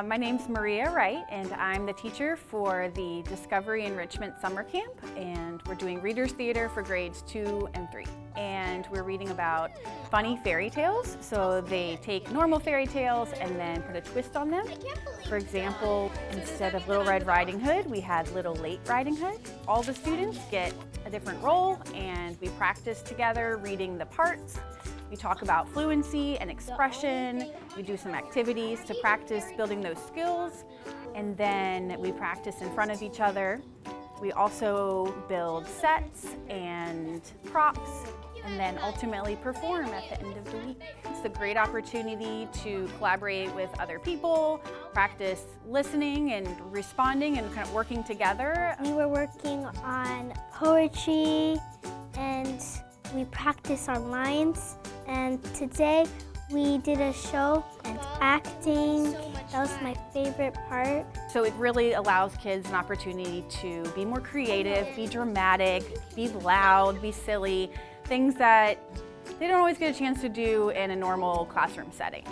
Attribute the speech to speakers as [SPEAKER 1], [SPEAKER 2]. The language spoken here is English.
[SPEAKER 1] My name's Maria Wright, and I'm the teacher for the Discovery Enrichment Summer Camp, and we're doing Reader's Theater for grades 2 and 3. And we're reading about funny fairy tales, so they take normal fairy tales and then put a twist on them. For example, instead of Little Red Riding Hood, we had Little Late Riding Hood. All the students get a different role, and we practice together reading the parts. We talk about fluency and expression. We do some activities to practice building those skills, and then we practice in front of each other. We also build sets and props, and then ultimately perform at the end of the week. It's a great opportunity to collaborate with other people, practice listening and responding and kind of working together.
[SPEAKER 2] We were working on poetry and we practiced our lines, and today we did a show and acting. That was my favorite part.
[SPEAKER 1] So it really allows kids an opportunity to be more creative, be dramatic, be loud, be silly, things that they don't always get a chance to do in a normal classroom setting.